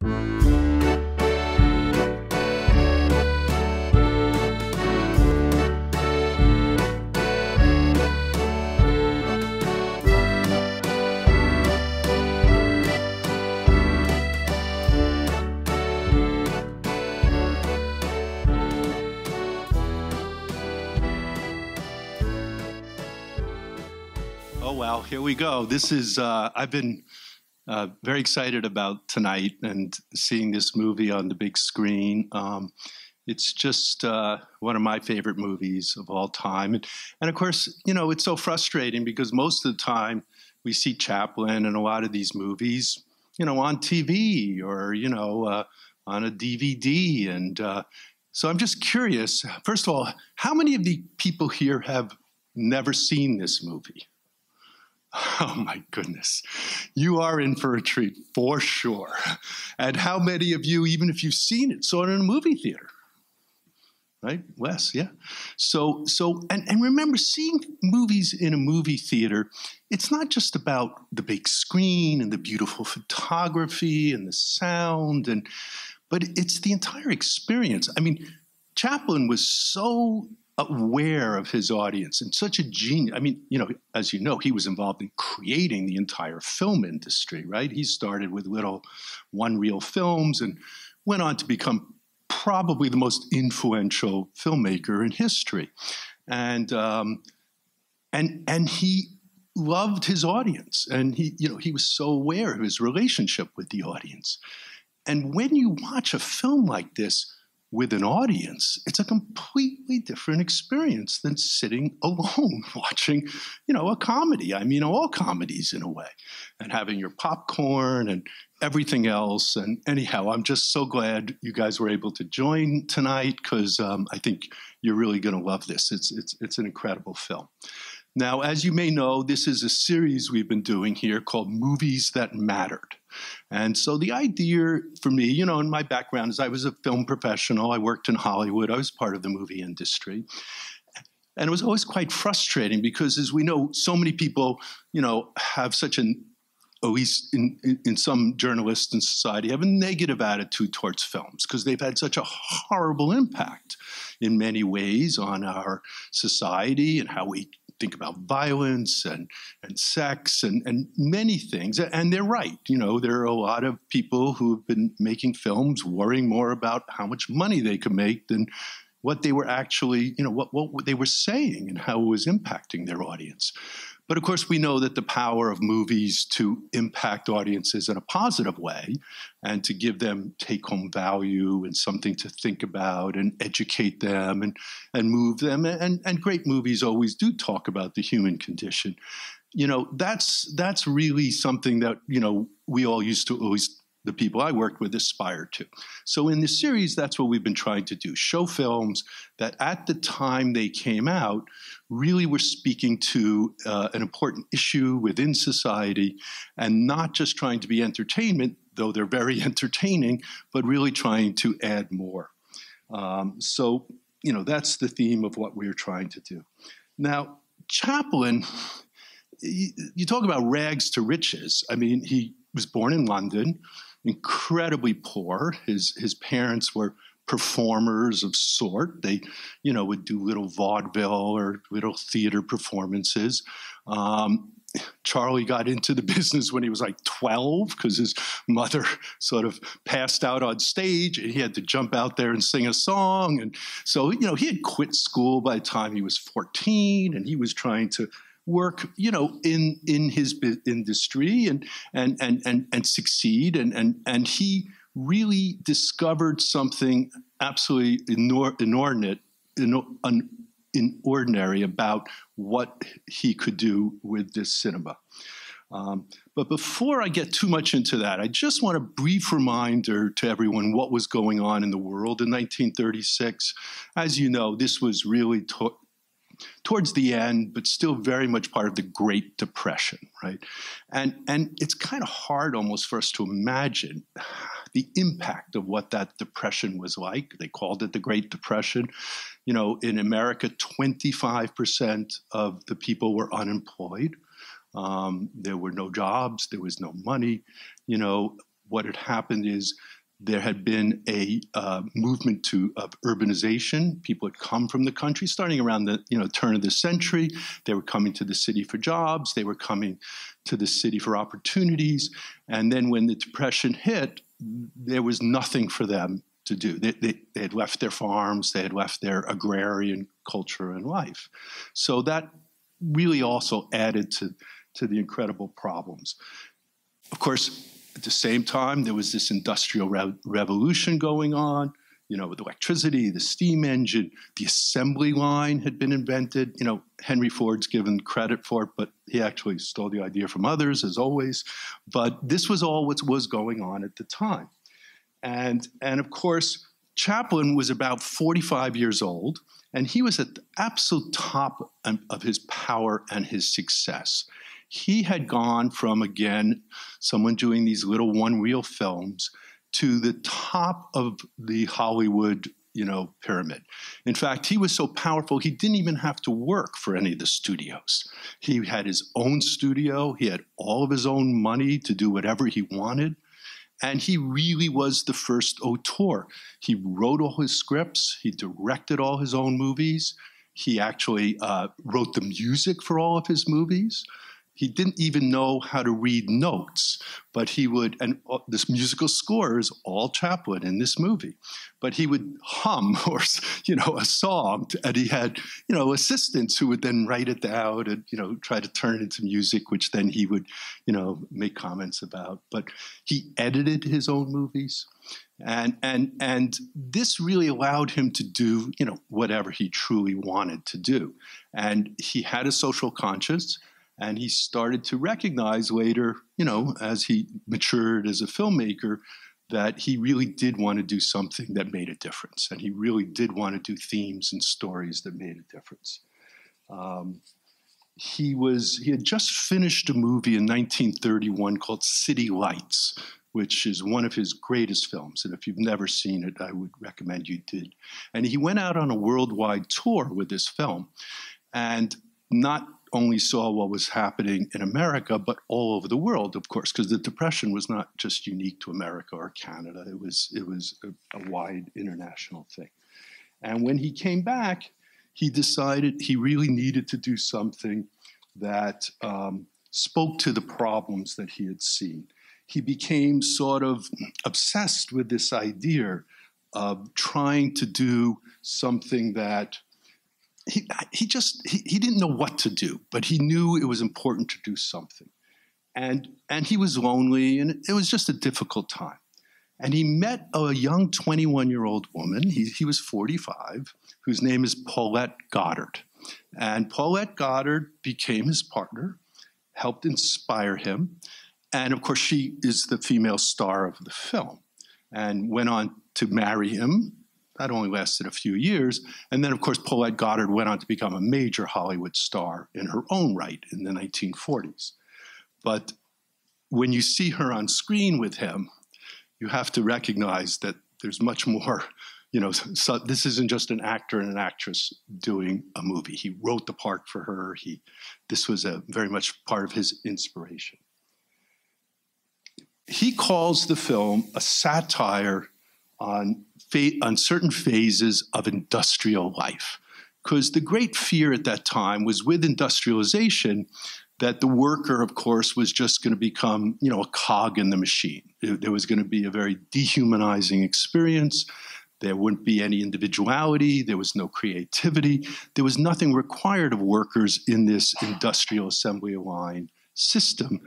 Oh, well, here we go. This is, I've been very excited about tonight and seeing this movie on the big screen. It's just one of my favorite movies of all time. And of course, you know, it's so frustrating because most of the time we see Chaplin in a lot of these movies, you know, on TV or, you know, on a DVD. And so I'm just curious, first of all, how many of the people here have never seen this movie? Oh my goodness. You are in for a treat for sure. And how many of you, even if you've seen it, saw it in a movie theater? Right, Wes, yeah. So remember, seeing movies in a movie theater, it's not just about the big screen and the beautiful photography and the sound, but it's the entire experience. I mean, Chaplin was so aware of his audience and such a genius. I mean, you know, as you know, he was involved in creating the entire film industry, right? He started with little one-reel films and went on to become probably the most influential filmmaker in history. And he loved his audience, and he was so aware of his relationship with the audience. And when you watch a film like this with an audience, it's a completely different experience than sitting alone watching, you know, a comedy. I mean, all comedies in a way, and having your popcorn and everything else. And anyhow, I'm just so glad you guys were able to join tonight because I think you're really going to love this. It's an incredible film. Now, as you may know, this is a series we've been doing here called Movies That Mattered. And so the idea for me, you know, in my background is I was a film professional. I worked in Hollywood. I was part of the movie industry. And it was always quite frustrating because, as we know, so many people, you know, have such an, at least in some journalists in society, have a negative attitude towards films because they've had such a horrible impact in many ways on our society and how we think about violence and sex and many things. And they're right. You know, there are a lot of people who have been making films worrying more about how much money they could make than what they were actually, you know, what they were saying and how it was impacting their audience. But of course, we know that the power of movies to impact audiences in a positive way and to give them take-home value and something to think about and educate them and move them. And great movies always do talk about the human condition. You know, that's really something that, you know, we all used to always, the people I worked with, aspire to. So in this series, that's what we've been trying to do, show films that at the time they came out really were speaking to an important issue within society and not just trying to be entertainment, though they're very entertaining, but really trying to add more. So, you know, that's the theme of what we're trying to do. Now, Chaplin, you talk about rags to riches. I mean, he was born in London, incredibly poor. His parents were performers of sort. They, you know, would do little vaudeville or little theater performances. Charlie got into the business when he was like 12 because his mother sort of passed out on stage and he had to jump out there and sing a song. And so, you know, he had quit school by the time he was 14 and he was trying to work, you know, in his industry and succeed. And he really discovered something absolutely inordinary about what he could do with this cinema. But before I get too much into that, I just want a brief reminder to everyone what was going on in the world in 1936. As you know, this was really towards the end, but still very much part of the Great Depression, right? And it's kind of hard almost for us to imagine the impact of what that depression was like. They called it the Great Depression. You know, in America, 25% of the people were unemployed. There were no jobs. There was no money. You know, what had happened is there had been a movement of urbanization. People had come from the country, starting around the turn of the century. They were coming to the city for jobs. They were coming to the city for opportunities. And then when the Depression hit, there was nothing for them to do. They had left their farms. They had left their agrarian culture and life. So that really also added to the incredible problems. Of course, at the same time, there was this industrial revolution going on, with electricity, the steam engine, the assembly line had been invented. Henry Ford's given credit for it, but he actually stole the idea from others, as always. But this was all what was going on at the time. And of course, Chaplin was about 45 years old, and he was at the absolute top of his power and his success. He had gone from, again, someone doing these little one-reel films to the top of the Hollywood, pyramid. In fact, he was so powerful, he didn't even have to work for any of the studios. He had his own studio. He had all of his own money to do whatever he wanted. And he really was the first auteur. He wrote all his scripts. He directed all his own movies. He actually wrote the music for all of his movies. He didn't even know how to read notes, but he would, and this musical score is all Chaplin in this movie, but he would hum or, a song, and he had, assistants who would then write it down and, try to turn it into music, which then he would, make comments about. But he edited his own movies. And this really allowed him to do, whatever he truly wanted to do. And he had a social conscience. And he started to recognize later, as he matured as a filmmaker, that he really did want to do something that made a difference. And he really did want to do themes and stories that made a difference. He had just finished a movie in 1931 called City Lights, which is one of his greatest films. And if you've never seen it, I would recommend you did. And he went out on a worldwide tour with this film, and not only saw what was happening in America, but all over the world, of course, because the Depression was not just unique to America or Canada. It was a wide international thing. And when he came back, he decided he really needed to do something that spoke to the problems that he had seen. He became sort of obsessed with this idea of trying to do something that he didn't know what to do, but he knew it was important to do something. And he was lonely, and it was just a difficult time. And he met a young 21-year-old woman, he was 45, whose name is Paulette Goddard. And Paulette Goddard became his partner, helped inspire him. And of course, she is the female star of the film, and went on to marry him. That only lasted a few years. And then, of course, Paulette Goddard went on to become a major Hollywood star in her own right in the 1940s. But when you see her on screen with him, you have to recognize that there's much more, so this isn't just an actor and an actress doing a movie. He wrote the part for her. This was very much part of his inspiration. He calls the film a satire on certain phases of industrial life, because the great fear at that time was, with industrialization, that the worker, of course, was just going to become, a cog in the machine. There was going to be a very dehumanizing experience. There wouldn't be any individuality. There was no creativity. There was nothing required of workers in this industrial assembly line system.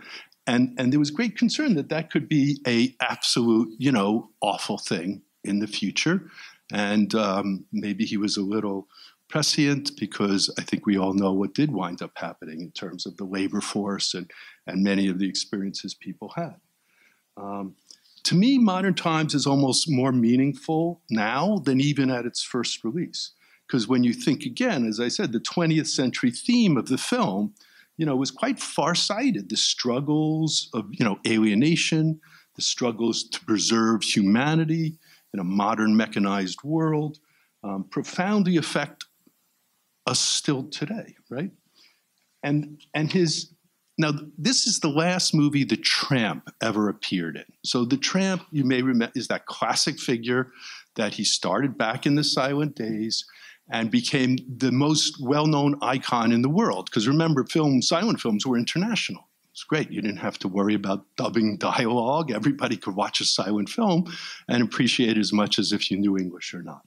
And there was great concern that could be a absolute, awful thing in the future. And maybe he was a little prescient, because I think we all know what did wind up happening in terms of the labor force and many of the experiences people had. To me, Modern Times is almost more meaningful now than even at its first release. Because when you think again, as I said, the 20th century theme of the film, was quite far-sighted. The struggles of, alienation, the struggles to preserve humanity in a modern mechanized world, profoundly affect us still today, right? And his Now, this is the last movie the Tramp ever appeared in. So the Tramp, you may remember, is that classic figure that he started back in the silent days and became the most well-known icon in the world. Because remember, silent films were international. It's great. You didn't have to worry about dubbing dialogue. Everybody could watch a silent film and appreciate it as much as if you knew English or not.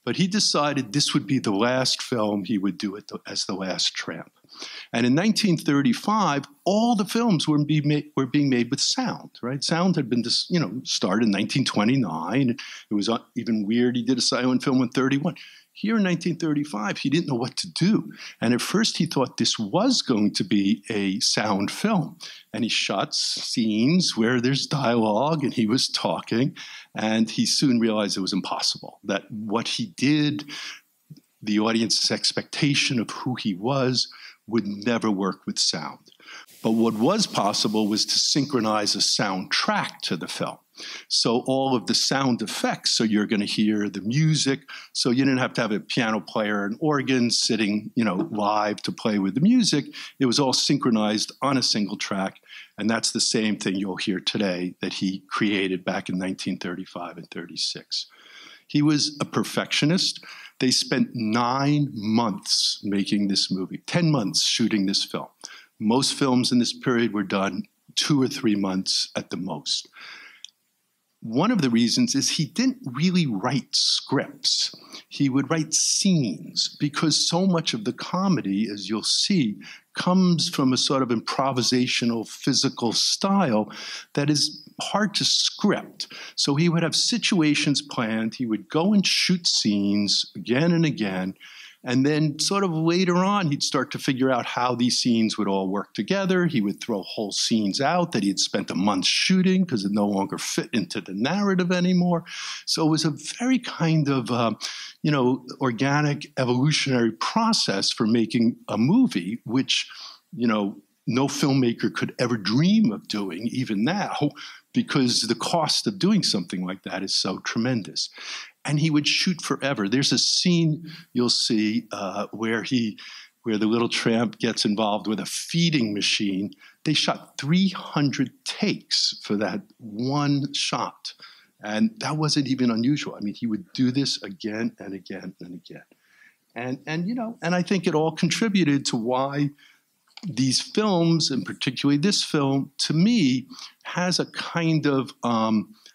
But he decided this would be the last film he would do as the last Tramp. And in 1935, all the films were being made with sound, right? Sound had been, started in 1929. It was even weird he did a silent film in 31. Here in 1935, he didn't know what to do. And at first he thought this was going to be a sound film. And he shot scenes where there's dialogue and he was talking. And he soon realized it was impossible, that what he did, the audience's expectation of who he was, would never work with sound. But what was possible was to synchronize a soundtrack to the film. So all of the sound effects, so you're going to hear the music, so you didn't have to have a piano player and organ sitting, live to play with the music. It was all synchronized on a single track, and that's the same thing you'll hear today that he created back in 1935 and 36. He was a perfectionist. They spent 9 months making this movie, 10 months shooting this film. Most films in this period were done 2 or 3 months at the most. One of the reasons is he didn't really write scripts. He would write scenes because so much of the comedy, as you'll see, comes from a sort of improvisational physical style that is hard to script. So he would have situations planned. He would go and shoot scenes again and again. And then sort of later on, he'd start to figure out how these scenes would all work together. He would throw whole scenes out that he had spent a month shooting because it no longer fit into the narrative anymore. So it was a very kind of, organic evolutionary process for making a movie, which, no filmmaker could ever dream of doing, even now, because the cost of doing something like that is so tremendous. And he would shoot forever. There's a scene you'll see where the little tramp gets involved with a feeding machine. They shot 300 takes for that one shot. And that wasn't even unusual. I mean, he would do this again and again and again. And I think it all contributed to why these films, and particularly this film, to me, has a kind of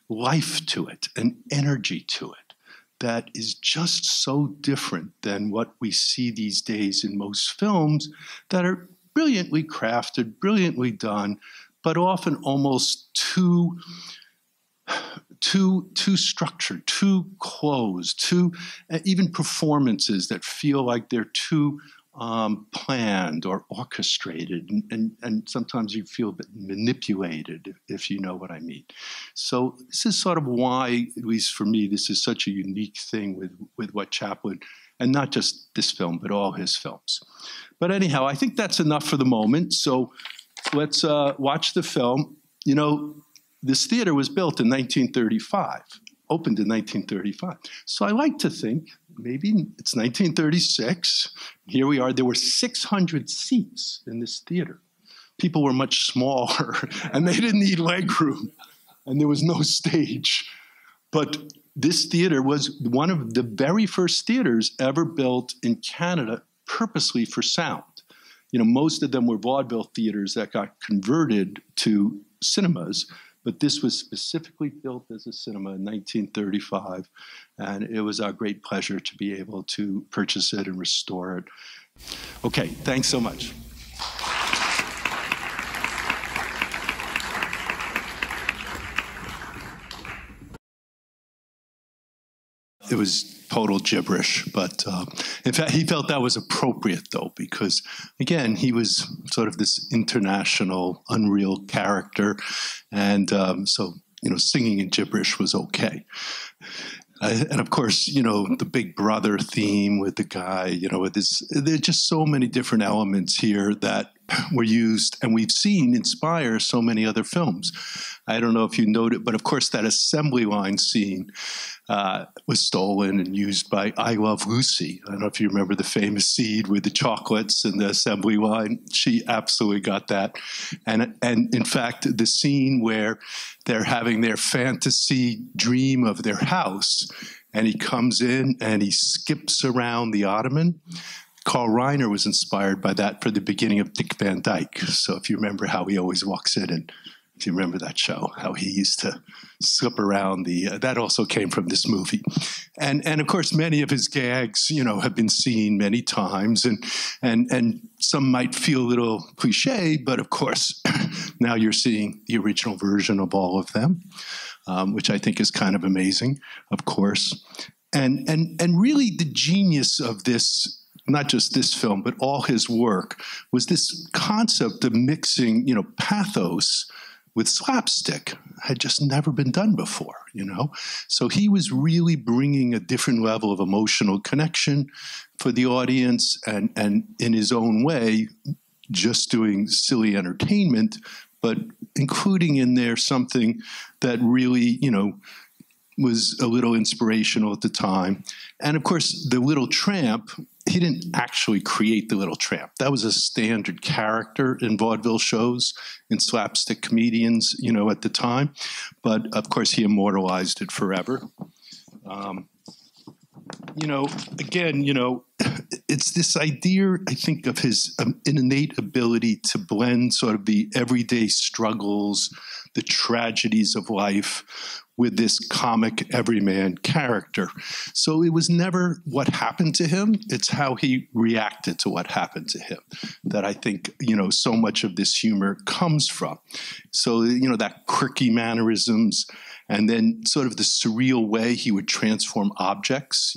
life to it, an energy to it, that is just so different than what we see these days in most films that are brilliantly crafted, brilliantly done, but often almost too structured, too closed, even performances that feel like they're too planned or orchestrated, and sometimes you feel a bit manipulated, if you know what I mean. So this is sort of why, at least for me, this is such a unique thing with what Chaplin, and not just this film, but all his films. But anyhow, I think that's enough for the moment. So let's watch the film. This theater was built in 1935. Opened in 1935. So I like to think maybe it's 1936. Here we are. There were 600 seats in this theater. People were much smaller, and they didn't need legroom, and there was no stage. But this theater was one of the very first theaters ever built in Canada purposely for sound. Most of them were vaudeville theaters that got converted to cinemas, but this was specifically built as a cinema in 1935, and it was our great pleasure to be able to purchase it and restore it. Okay, thanks so much. It was total gibberish, but in fact, he felt that was appropriate, though, because, again, he was sort of this international, unreal character, and so, singing in gibberish was okay. And of course, the Big Brother theme with the guy, with this, there are just so many different elements here that were used, and we've seen inspire so many other films. I don't know if you noted, but of course that assembly line scene was stolen and used by I Love Lucy. I don't know if you remember the famous scene with the chocolates and the assembly line. She absolutely got that. And in fact, the scene where they're having their fantasy dream of their house, and he comes in and he skips around the ottoman. Carl Reiner was inspired by that for the beginning of Dick Van Dyke. So if you remember how he always walks in, and if you remember that show, how he used to slip around that also came from this movie. And of course, many of his gags, have been seen many times, and some might feel a little cliche, but of course, now you're seeing the original version of all of them, which I think is kind of amazing, of course. And really the genius of this, not just this film, but all his work, was this concept of mixing, pathos with slapstick. Had just never been done before, So he was really bringing a different level of emotional connection for the audience, and in his own way, just doing silly entertainment, but including in there something that really, was a little inspirational at the time. And of course, the Little Tramp, he didn't actually create the Little Tramp. That was a standard character in vaudeville shows, in slapstick comedians, at the time. But of course, he immortalized it forever. Again, it's this idea, I think, of his innate ability to blend sort of the everyday struggles, the tragedies of life, with this comic everyman character. So it was never what happened to him, it's how he reacted to what happened to him that I think, so much of this humor comes from. So, that quirky mannerisms, and then sort of the surreal way he would transform objects,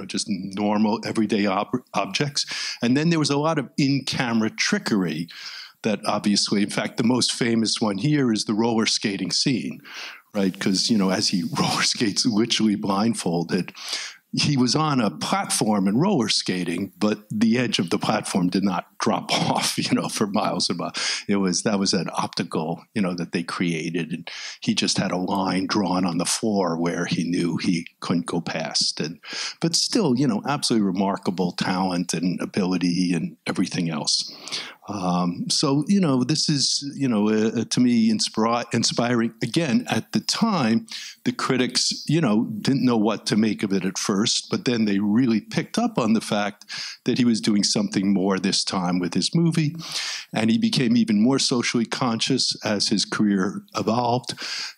just normal everyday objects. And then there was a lot of in-camera trickery that obviously, in fact, the most famous one here is the roller skating scene, right? Because, as he roller skates literally blindfolded, he was on a platform and roller skating, but the edge of the platform did not drop off, for miles and miles. That was an optical, that they created. And he just had a line drawn on the floor where he knew he couldn't go past. But still, absolutely remarkable talent and ability and everything else. So, this is, to me, inspiring. Again, at the time, the critics, didn't know what to make of it at first, but then they really picked up on the fact that he was doing something more this time with his movie, and he became even more socially conscious as his career evolved.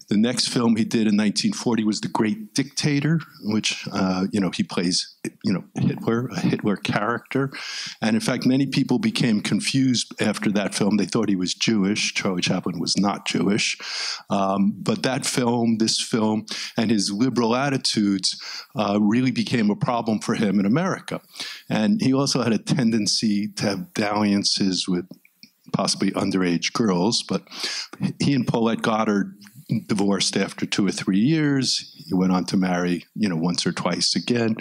The next film he did in 1940 was The Great Dictator, which, he plays, Hitler, a Hitler character. And in fact, many people became confused after that film. They thought he was Jewish. Charlie Chaplin was not Jewish. But that film, this film, and his liberal attitudes really became a problem for him in America. And he also had a tendency to have dalliances with possibly underage girls. But he and Paulette Goddard divorced after 2 or 3 years. He went on to marry, once or twice again,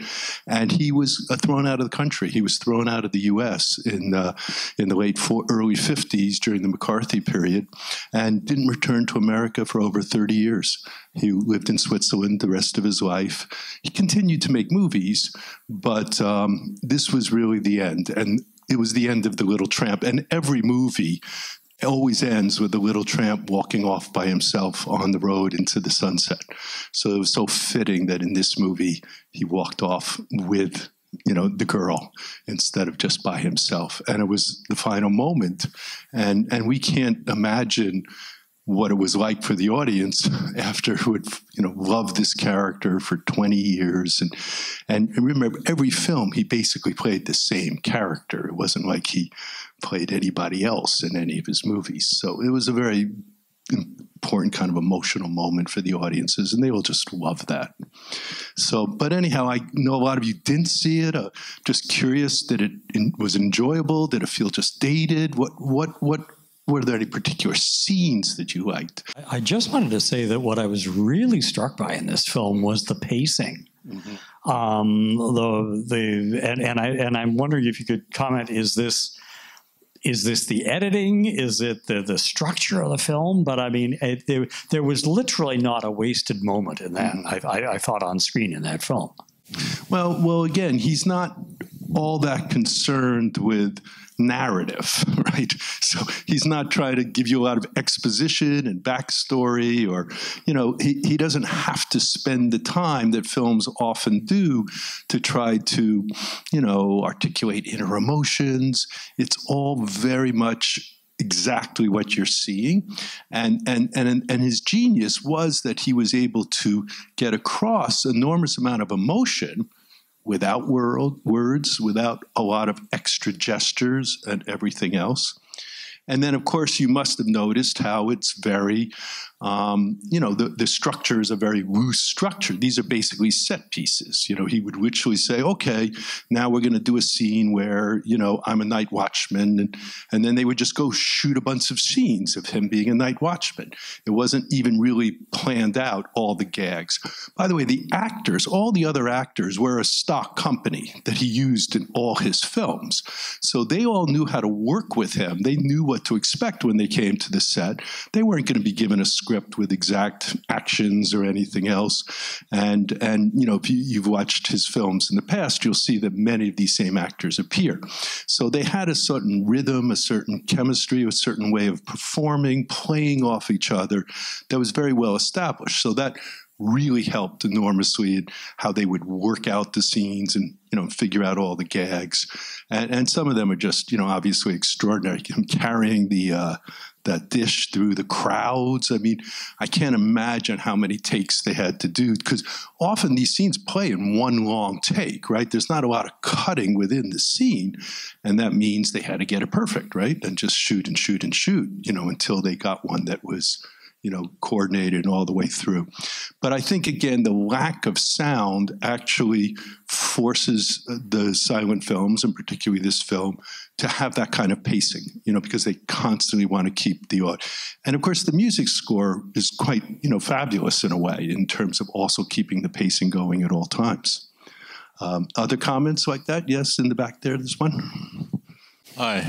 and he was thrown out of the country. He was thrown out of the U.S. in the early 50s during the McCarthy period, and didn't return to America for over 30 years. He lived in Switzerland the rest of his life. He continued to make movies, but this was really the end, and it was the end of The Little Tramp. And every movie always ends with the Little Tramp walking off by himself on the road into the sunset. So it was so fitting that in this movie, he walked off with, the girl instead of just by himself. And it was the final moment. And we can't imagine what it was like for the audience after who had, loved this character for 20 years. And remember, every film, he basically played the same character. It wasn't like he played anybody else in any of his movies. So it was a very important kind of emotional moment for the audiences, and they will just love that. So, but anyhow, I know a lot of you didn't see it. Just curious, was it enjoyable? Did it feel just dated? Were there any particular scenes that you liked? I just wanted to say that what I was really struck by in this film was the pacing. Mm-hmm. And I'm wondering if you could comment, is this is this the editing? Is it the structure of the film? But I mean, there was literally not a wasted moment in that, I thought, on screen in that film. Well, again, he's not all that concerned with narrative, right? So he's not trying to give you a lot of exposition and backstory, or, he doesn't have to spend the time that films often do to try to, articulate inner emotions. It's all very much exactly what you're seeing. And his genius was that he was able to get across an enormous amount of emotion without words, without a lot of extra gestures and everything else. And then, of course, you must have noticed how it's very, the structure is a very loose structure. These are basically set pieces. He would literally say, okay, now we're going to do a scene where, I'm a night watchman. And then they would just go shoot a bunch of scenes of him being a night watchman. It wasn't even really planned out, all the gags. By the way, the actors, all the other actors, were a stock company that he used in all his films. So they all knew how to work with him. They knew what to expect when they came to the set. They weren't going to be given a script with exact actions or anything else. And if you've watched his films in the past, you'll see that many of these same actors appear. So they had a certain rhythm, a certain chemistry, a certain way of performing, playing off each other that was very well established. So that really helped enormously in how they would work out the scenes and, figure out all the gags. And some of them are just, obviously extraordinary. Him carrying that dish through the crowds. I mean, I can't imagine how many takes they had to do, because often these scenes play in one long take, right? There's not a lot of cutting within the scene. And that means they had to get it perfect, right? And just shoot and shoot and shoot, until they got one that was coordinated all the way through. But I think, again, the lack of sound actually forces the silent films, and particularly this film, to have that kind of pacing, because they constantly want to keep the audience. And of course, the music score is quite, fabulous in a way, in terms of also keeping the pacing going at all times. Other comments like that? Yes, in the back there, this one. Hi,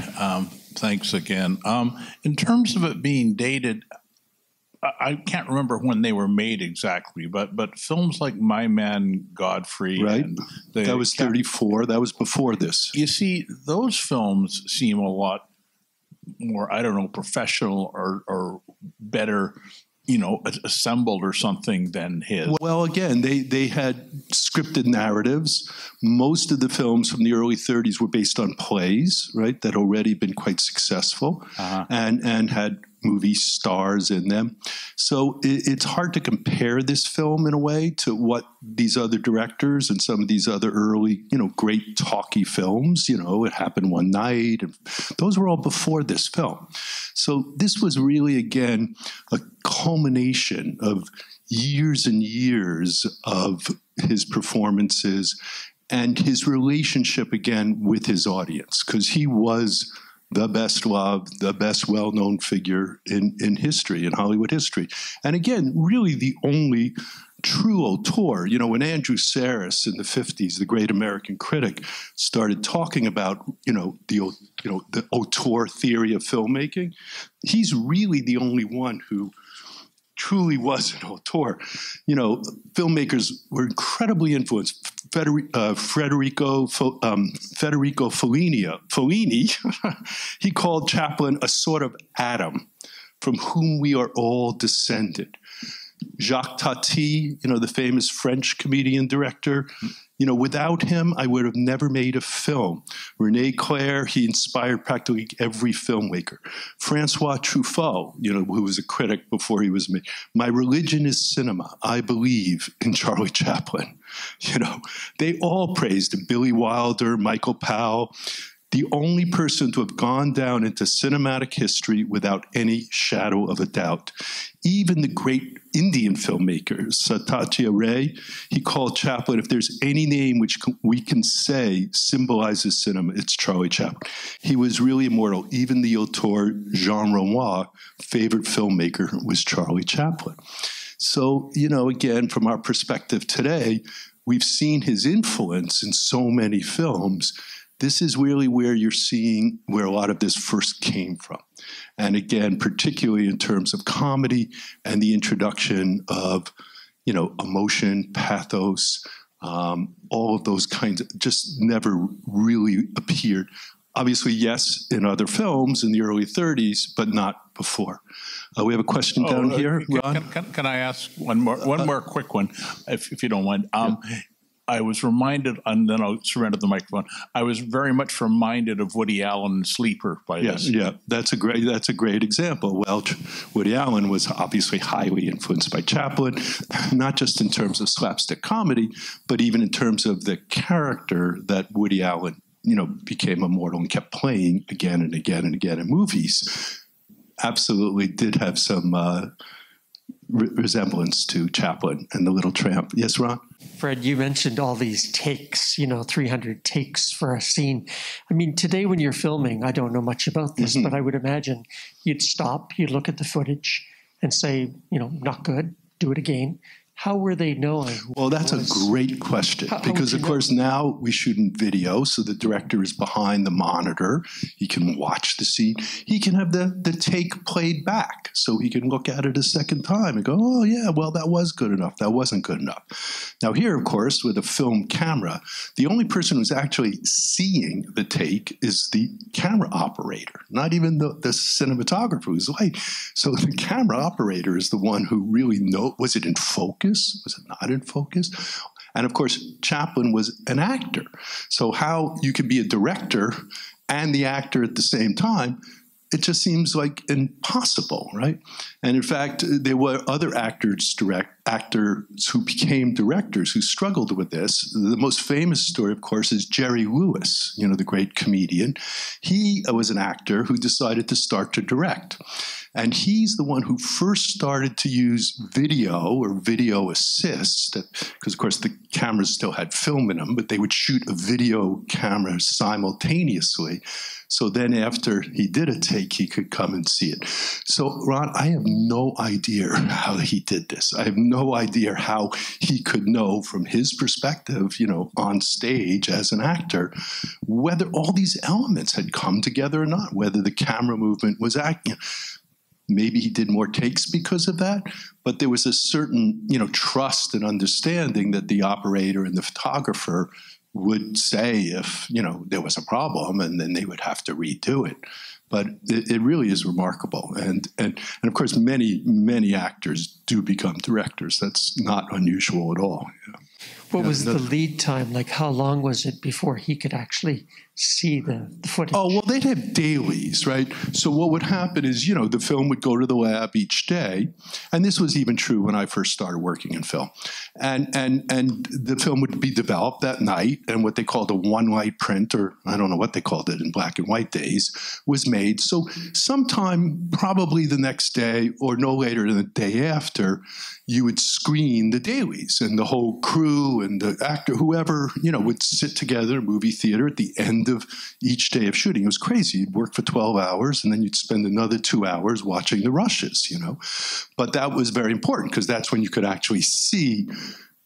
thanks again. In terms of it being dated, I can't remember when they were made exactly, but films like My Man Godfrey, right? And that was 34. That was before this. You see, those films seem a lot more, professional or better, assembled or something than his. Well, again, they had scripted narratives. Most of the films from the early 30s were based on plays, right, that already been quite successful, and had movie stars in them. So it's hard to compare this film in a way to what these other directors and some of these other early, great talky films, It Happened One Night, and those were all before this film. So this was really, again, a culmination of years and years of his performances and his relationship, again, with his audience, because he was the best loved, the best well-known figure in history, in Hollywood history. And again, really the only true auteur. When Andrew Sarris in the 50s, the great American critic, started talking about, the auteur theory of filmmaking, he's really the only one who truly was an auteur. Filmmakers were incredibly influenced. Federico Fellini, he called Chaplin a sort of Adam from whom we are all descended. Jacques Tati, the famous French comedian director, without him, I would have never made a film. René Clair, he inspired practically every filmmaker. Francois Truffaut, who was a critic before he was made. My religion is cinema. I believe in Charlie Chaplin. They all praised him. Billy Wilder, Michael Powell. The only person to have gone down into cinematic history without any shadow of a doubt. Even the great Indian filmmaker, Satya Ray, he called Chaplin, if there's any name which we can say symbolizes cinema, it's Charlie Chaplin. He was really immortal. Even the auteur Jean Renoir, favorite filmmaker, was Charlie Chaplin. So, again, from our perspective today, we've seen his influence in so many films this is really where you're seeing where a lot of this first came from. And again, particularly in terms of comedy and the introduction of, emotion, pathos, all of those kinds of just never really appeared. Obviously, yes, in other films in the early 30s, but not before. We have a question down here, Ron. Can I ask one more quick one, if you don't mind? I was reminded, and then I'll surrender the microphone. I was very much reminded of Woody Allen Sleeper by this. Yeah, that's a great example. Well, Woody Allen was obviously highly influenced by Chaplin, not just in terms of slapstick comedy, but even in terms of the character that Woody Allen, became immortal and kept playing again and again and again in movies. Absolutely did have some resemblance to Chaplin and The Little Tramp. Yes, Ron? Fred, you mentioned all these takes, 300 takes for a scene. I mean, today when you're filming, I don't know much about this, but I would imagine you'd stop, you'd look at the footage and say, not good, do it again. How were they knowing? Well, that's a great question because, of course, now we shoot in video, so the director is behind the monitor. He can watch the scene. He can have the take played back, so he can look at it a second time and go, oh, yeah, well, that was good enough. That wasn't good enough. Now here, of course, with a film camera, the only person who's actually seeing the take is the camera operator, not even the cinematographer who's like. So the camera operator is the one who really knows, was it in focus? Was it not in focus? And of course, Chaplin was an actor. So how you could be a director and the actor at the same time, it just seems like impossible, right? And in fact, there were other actors who became directors who struggled with this. The most famous story, of course, is Jerry Lewis, the great comedian. He was an actor who decided to start to direct. And he's the one who first started to use video or video assist, because, of course, the cameras still had film in them, but they would shoot a video camera simultaneously. So then after he did a take, he could come and see it. So, Ron, I have no idea how he did this. I have no idea how he could know from his perspective, on stage as an actor, whether all these elements had come together or not, whether the camera movement was acting. Maybe he did more takes because of that, but there was a certain, trust and understanding that the operator and the photographer would say if, there was a problem, and then they would have to redo it. But it really is remarkable. And of course, many actors do become directors. That's not unusual at all. What was the lead time? Like, how long was it before he could actually see the footage? Oh, well, they'd have dailies, right? So what would happen is, the film would go to the lab each day. And this was even true when I first started working in film. And the film would be developed that night, and what they called a one-light print, or I don't know what they called it in black and white days, was made. So sometime probably the next day or no later than the day after, you would screen the dailies, and the whole crew and the actor, whoever, would sit together in a movie theater at the end of each day of shooting. It was crazy. You'd work for 12 hours, and then you'd spend another 2 hours watching the rushes, But that was very important because that's when you could actually see,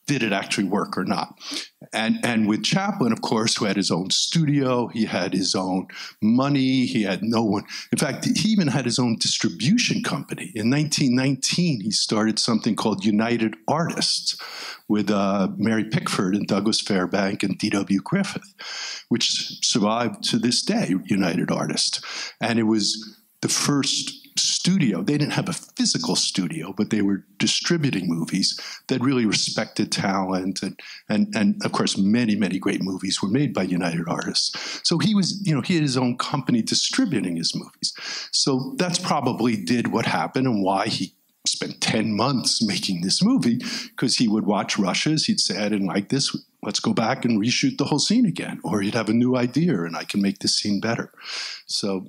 did it actually work or not? And with Chaplin, of course, who had his own studio, he had his own money, he had no one. In fact, he even had his own distribution company. In 1919, he started something called United Artists with Mary Pickford and Douglas Fairbank and D.W. Griffith, which survived to this day, United Artists. And it was the first studio. They didn't have a physical studio, but they were distributing movies that really respected talent. And of course, many, many great movies were made by United Artists. So he was, he had his own company distributing his movies. So that's probably did what happened and why he spent 10 months making this movie, because he would watch rushes. He'd say, I didn't like this. Let's go back and reshoot the whole scene again. Or he'd have a new idea and I can make this scene better. So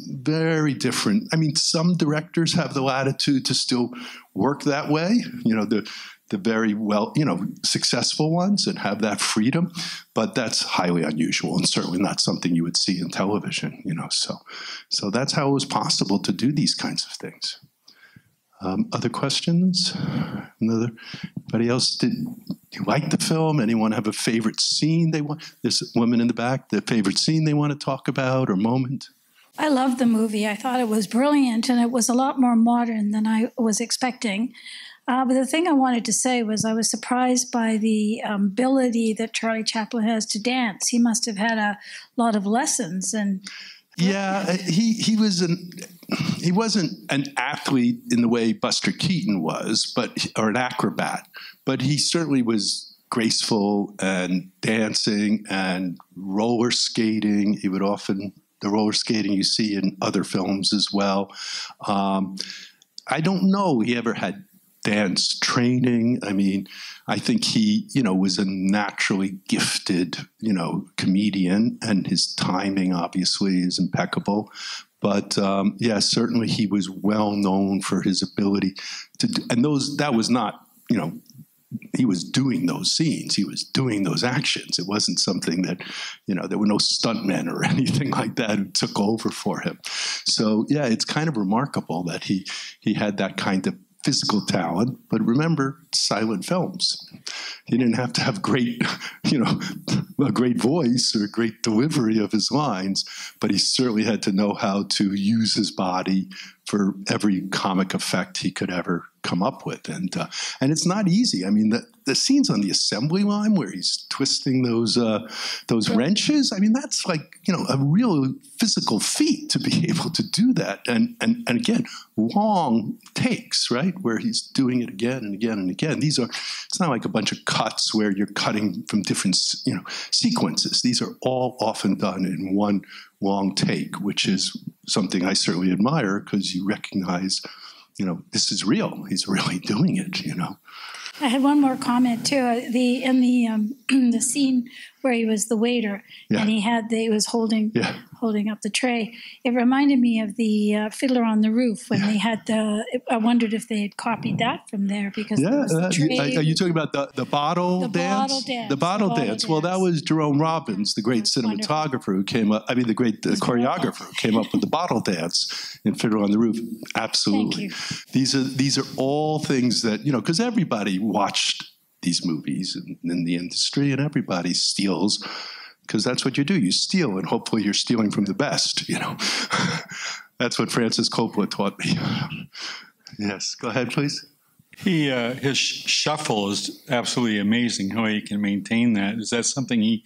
very different. I mean, some directors have the latitude to still work that way, the very well, successful ones, and have that freedom. But that's highly unusual and certainly not something you would see in television, So that's how it was possible to do these kinds of things. Other questions? Anybody else? you like the film? Anyone have a favorite scene they want? This woman in the back, the favorite scene they want to talk about or moment? I loved the movie. I thought it was brilliant, and it was a lot more modern than I was expecting. But the thing I wanted to say was I was surprised by the ability that Charlie Chaplin has to dance. He must have had a lot of lessons. And yeah, he wasn't an athlete in the way Buster Keaton was, or an acrobat, but he certainly was graceful and dancing and roller skating. He would often, the roller skating you see in other films as well. I don't know he ever had dance training. I mean, I think he, was a naturally gifted, comedian, and his timing obviously is impeccable. But yeah, certainly he was well known for his ability to do, and that was not, he was doing those scenes. He was doing those actions. It wasn't something that, there were no stuntmen or anything like that who took over for him. So yeah, it's kind of remarkable that he had that kind of physical talent, but remember, silent films. He didn't have to have great, a great voice or a great delivery of his lines, but he certainly had to know how to use his body for every comic effect he could ever come up with. And it's not easy. I mean, the scenes on the assembly line where he's twisting those wrenches, I mean, that's like, a real physical feat to be able to do that. And again, long takes, right? Where he's doing it again and again and again. It's not like a bunch of cuts where you're cutting from different, sequences. These are all often done in one long take, which is something I certainly admire because you recognize, this is real. He's really doing it, I had one more comment too. In the scene where he was the waiter, yeah. and he was holding up the tray. It reminded me of the Fiddler on the Roof when they had I wondered if they had copied that from there because the tray. Are you talking about the bottle dance? The bottle dance. Well, that was Jerome Robbins, the great cinematographer who came up. I mean, the great choreographer who came up with the bottle dance in Fiddler on the Roof. Absolutely. These are all things that because everybody watched these movies in the industry, and everybody steals because that's what you do. You steal, and hopefully you're stealing from the best. That's what Francis Coppola taught me. Yes, go ahead, please. His shuffle is absolutely amazing. How he can maintain that. Is that something he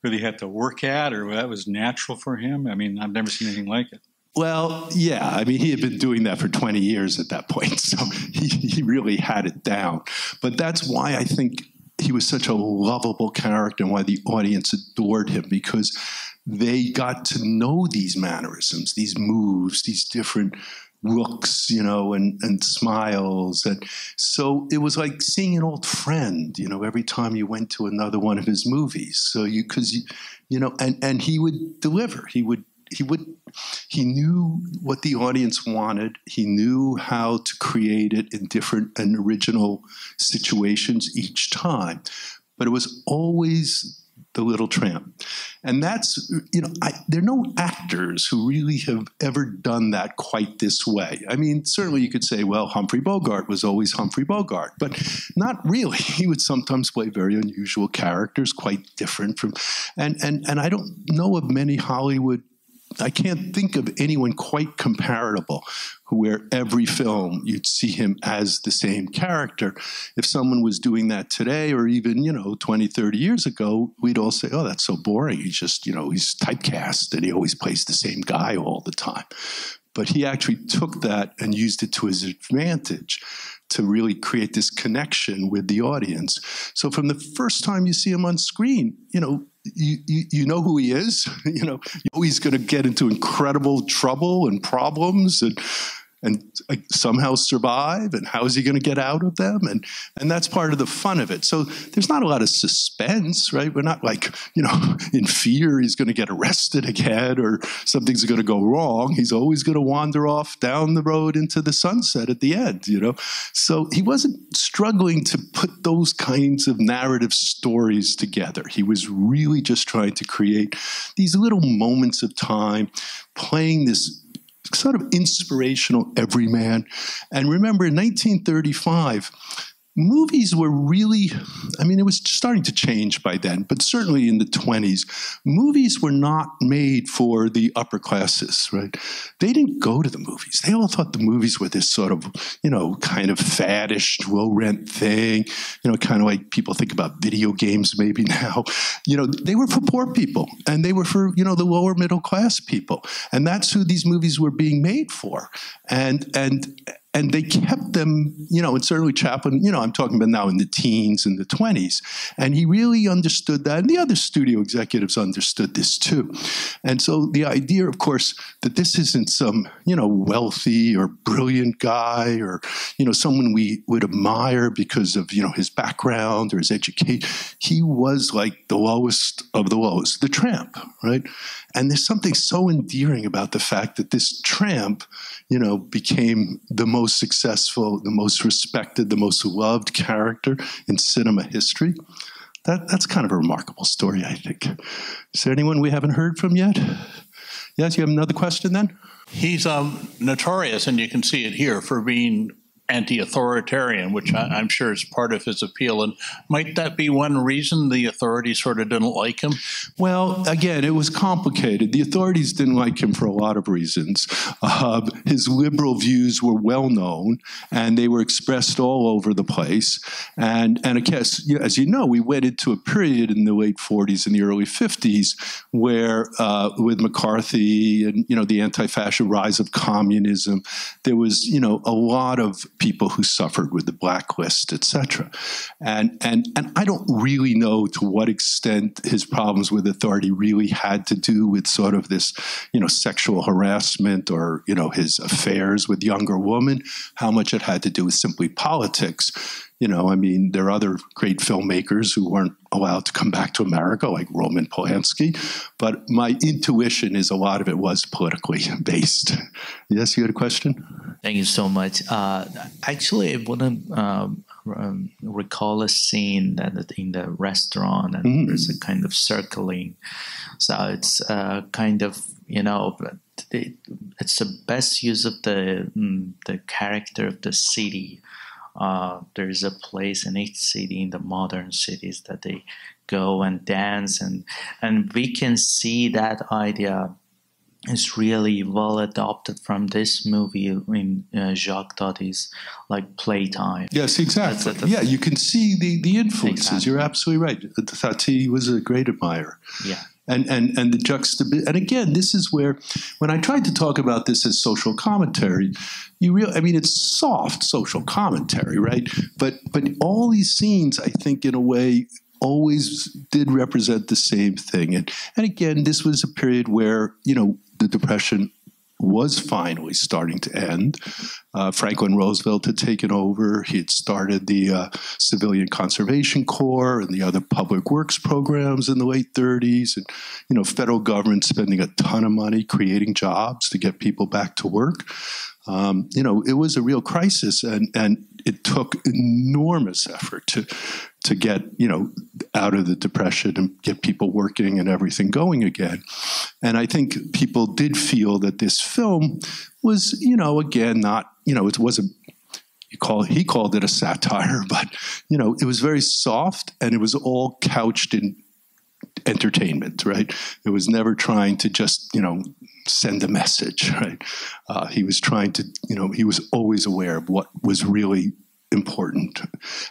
really had to work at, or that was natural for him? I mean, I've never seen anything like it. Well, yeah. I mean, he had been doing that for 20 years at that point, so he really had it down. But that's why I think he was such a lovable character and why the audience adored him, because they got to know these mannerisms, these moves, these different looks, and smiles. And so it was like seeing an old friend, every time you went to another one of his movies. So and he would deliver. He knew what the audience wanted. He knew how to create it in different and original situations each time. But it was always the Little Tramp. And that's, there are no actors who really have ever done that quite this way. I mean, certainly you could say, well, Humphrey Bogart was always Humphrey Bogart, but not really. He would sometimes play very unusual characters, quite different from, and I don't know of many Hollywood, I can't think of anyone quite comparable where every film you'd see him as the same character. If someone was doing that today or even, 20, 30 years ago, we'd all say, oh, that's so boring. He's just, he's typecast and he always plays the same guy all the time. But he actually took that and used it to his advantage to really create this connection with the audience. So from the first time you see him on screen, you know who he is. You know he's going to get into incredible trouble and problems and somehow survive, and how is he going to get out of them? And that's part of the fun of it. So there's not a lot of suspense, right? We're not like, in fear he's going to get arrested again or something's going to go wrong. He's always going to wander off down the road into the sunset at the end, So he wasn't struggling to put those kinds of narrative stories together. He was really just trying to create these little moments of time, playing this sort of inspirational everyman. And remember, in 1935, movies were really, I mean, it was starting to change by then, but certainly in the 20s, movies were not made for the upper classes, right? They didn't go to the movies. They all thought the movies were this sort of, kind of faddish, low-rent thing, kind of like people think about video games maybe now. They were for poor people, and they were for, the lower middle class people. And that's who these movies were being made for. And they kept them, and certainly Chaplin, I'm talking about now in the teens and the 20s. And he really understood that. And the other studio executives understood this too. And so the idea, of course, that this isn't some, wealthy or brilliant guy or, someone we would admire because of, his background or his education. He was like the lowest of the lowest, the tramp, right? And there's something so endearing about the fact that this tramp, became the most successful, the most respected, the most loved character in cinema history. That's kind of a remarkable story, I think. Is there anyone we haven't heard from yet? Yes, you have another question then? He's notorious, and you can see it here, for being anti-authoritarian, which I'm sure is part of his appeal. And might that be one reason the authorities sort of didn't like him? Well, again, it was complicated. The authorities didn't like him for a lot of reasons. His liberal views were well known, and they were expressed all over the place. And I guess, as you know, we went into a period in the late 40s and the early 50s where, with McCarthy and, the anti-fascist rise of communism, there was, a lot of people who suffered with the blacklist, etc. And I don't really know to what extent his problems with authority really had to do with sort of this, sexual harassment or, his affairs with younger women, how much it had to do with simply politics. There are other great filmmakers who weren't allowed to come back to America, like Roman Polanski. But my intuition is a lot of it was politically based. Yes, you had a question? Thank you so much. Actually, I want to recall a scene that in the restaurant, and there's a kind of circling. So it's kind of, it's the best use of the character of the city. There's a place in each city, in the modern cities, that they go and dance, and we can see that idea is really well adopted from this movie in Jacques Tati's Playtime. Yes, exactly. You can see the influences. Exactly. You're absolutely right. Tati was a great admirer. Yeah. And the juxtaposition. And again, this is where, when I tried to talk about this as social commentary, it's soft social commentary, right? But all these scenes, I think, in a way, always did represent the same thing. And again, this was a period where, the Depression was finally starting to end. Franklin Roosevelt had taken over. He had started the Civilian Conservation Corps and the other public works programs in the late 30s. And, federal government spending a ton of money creating jobs to get people back to work. It was a real crisis, and it took enormous effort to get, out of the Depression and get people working and everything going again. And I think people did feel that this film was, again, not, it wasn't, he called it a satire, but, it was very soft, and it was all couched in entertainment, right? It was never trying to just, send a message, right? He was trying to, he was always aware of what was really important.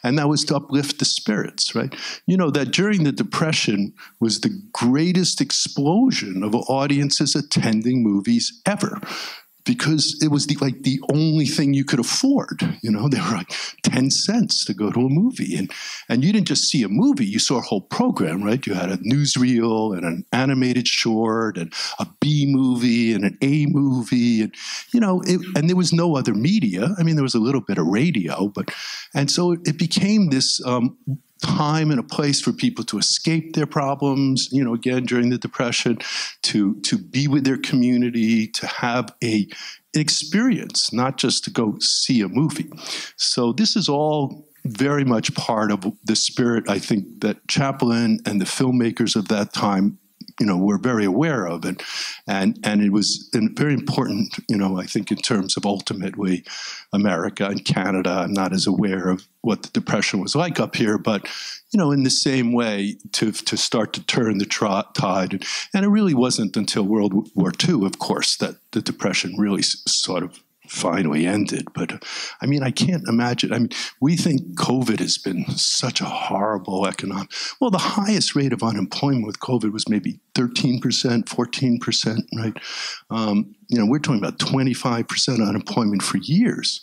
And that was to uplift the spirits, right? That during the Depression was the greatest explosion of audiences attending movies ever, because it was the only thing you could afford. They were 10 cents to go to a movie. And you didn't just see a movie, you saw a whole program, right? You had a newsreel and an animated short and a B movie and an A movie. And, and there was no other media. There was a little bit of radio, and so it became this time and a place for people to escape their problems, again, during the Depression, to be with their community, to have an experience, not just to go see a movie. So this is all very much part of the spirit, I think, that Chaplin and the filmmakers of that time we're very aware of, and it was very important, I think in terms of ultimately America and Canada. I'm not as aware of what the Depression was like up here, but in the same way to start to turn the tide, and it really wasn't until World War II, of course, that the Depression really sort of finally ended. But I can't imagine. We think COVID has been such a horrible economic. Well, the highest rate of unemployment with COVID was maybe 13%, 14%, right? We're talking about 25% unemployment for years.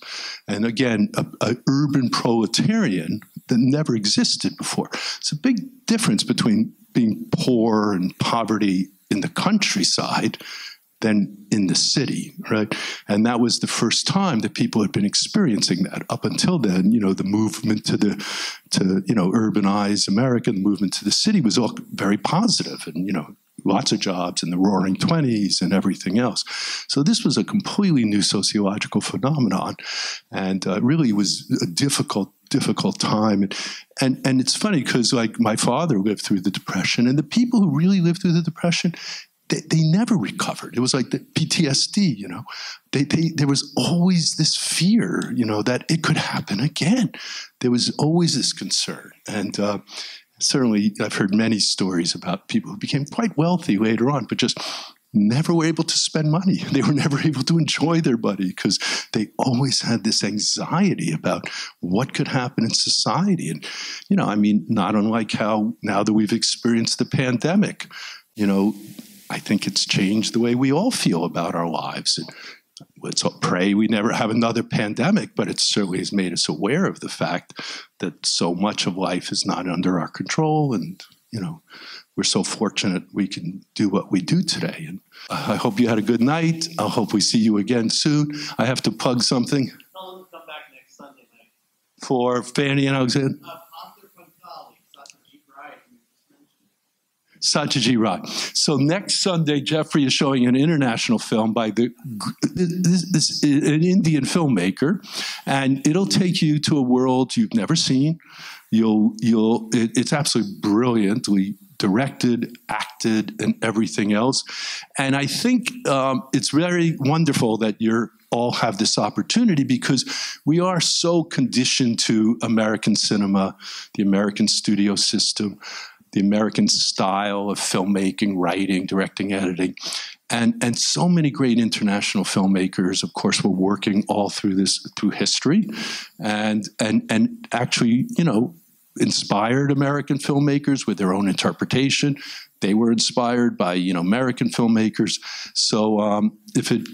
And again, a urban proletarian that never existed before. It's a big difference between being poor and poverty in the countryside than in the city, right? And that was the first time that people had been experiencing that. Up until then, the movement to urbanize America, the movement to the city was all very positive, and lots of jobs in the Roaring '20s and everything else. So this was a completely new sociological phenomenon, and really was a difficult time. And it's funny because like my father lived through the Depression, and the people who really lived through the Depression, they never recovered. It was like the PTSD, there was always this fear, that it could happen again. There was always this concern. And certainly I've heard many stories about people who became quite wealthy later on, but just never were able to spend money. They were never able to enjoy their money because they always had this anxiety about what could happen in society. And, not unlike how now that we've experienced the pandemic, I think it's changed the way we all feel about our lives. And let's pray we never have another pandemic, but it certainly has made us aware of the fact that so much of life is not under our control. And, we're so fortunate we can do what we do today. And I hope you had a good night. I hope we see you again soon. I have to plug something. Tell them to come back next Sunday night. For Fanny and Alexander. Satyaji Rai. So next Sunday, Jeffrey is showing an international film by an Indian filmmaker, and it'll take you to a world you've never seen. It's absolutely brilliantly directed, acted, and everything else. And I think it's very wonderful that you're all have this opportunity because we are so conditioned to American cinema, the American studio system, the American style of filmmaking, writing, directing, editing. And so many great international filmmakers, of course, were working all through history and actually, inspired American filmmakers with their own interpretation. They were inspired by, American filmmakers. So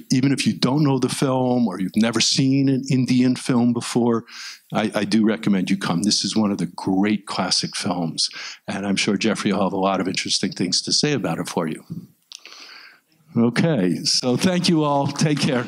even if you don't know the film or you've never seen an Indian film before, I do recommend you come. This is one of the great classic films. And I'm sure Jeffrey will have a lot of interesting things to say about it for you. Okay, so thank you all. Take care.